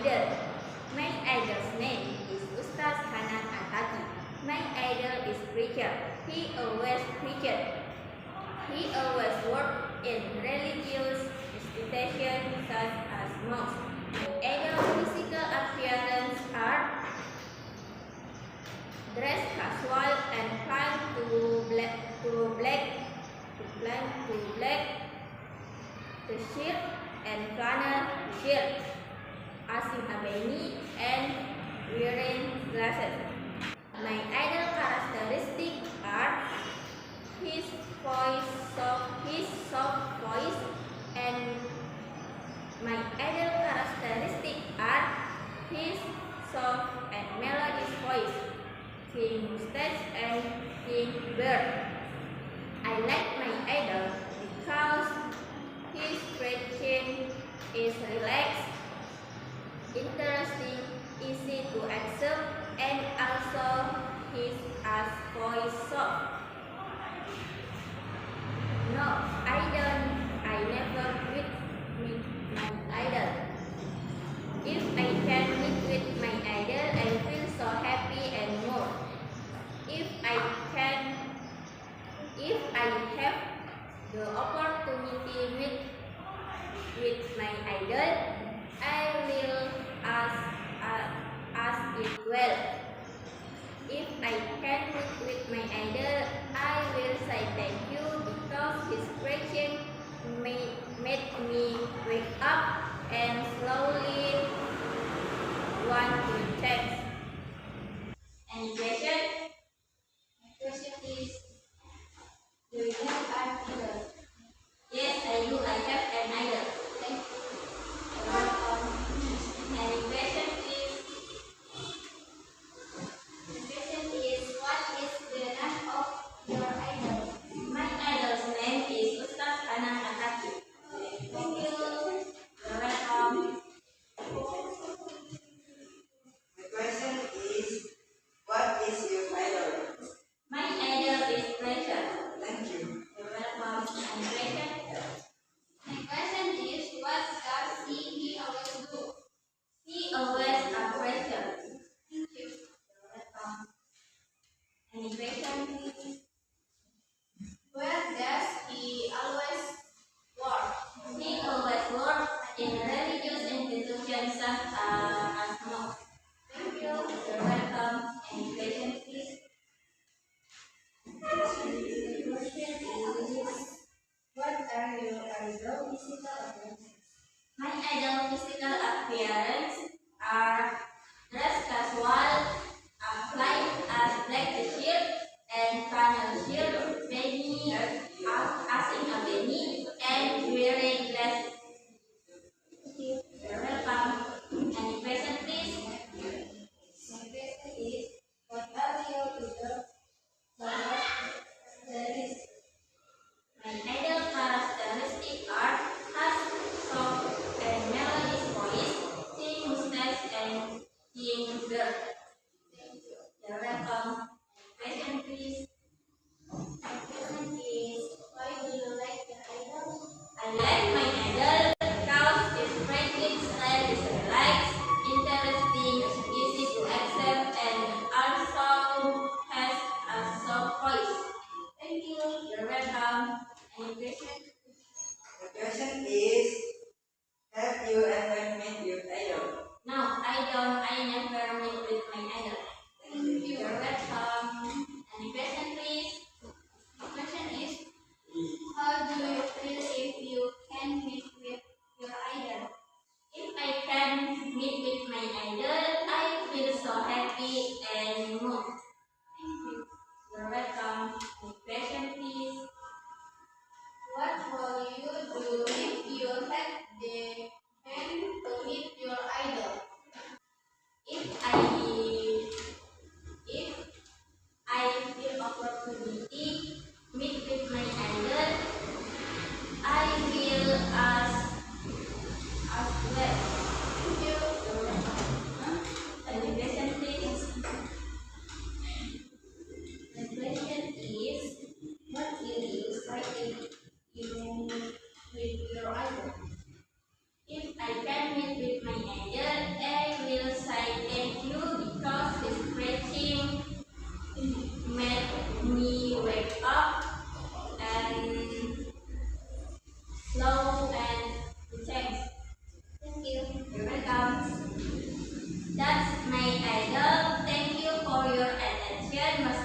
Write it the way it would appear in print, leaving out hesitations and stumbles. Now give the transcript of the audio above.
idol. My idol's name is Ustaz Hanan Ataki. My idol is preacher. He always preached. He always worked in religious institutions such as mosques. My idol's physical appearance are dress casual and climb to black t-shirt and flannel shirt, Asim Abeni, and wearing glasses. My idol characteristics are his soft voice, and my idol characteristics are his soft and melodious voice, thin mustache, and thin beard. I like my idol because his preaching is relaxed, interesting, easy to accept, and also his voice soft. No, I never meet my idol. If I can meet with my idol, I feel so happy and more. If I have the opportunity meet with my idol, I will ask it well. If I can meet with my idol, I will say thank you because his preaching made me wake up and slowly want to change. Any question? My question is, do you have an idol? Yes, I do. I have an idol. Thank you. You're welcome. Any question is, what is the name of your idol? My idol's name is Ustaz Hanan Ataki. Thank you. You're welcome. The question is, what is your idol? My idol is preacher. Thank you. You're welcome. Any question? My question is, what does he always do? He always a preacher. Thank you. You're welcome. Any question? Where does he always work? He always works in religious institutions such as mosques. Thank you. You're welcome. Any question, please? The question is, what are your idol physical appearances? My idol physical appearance are dress casual, applying as black t-shirt and flannel shirt, baby, asking a baby, and wearing glasses. You're welcome. Any question must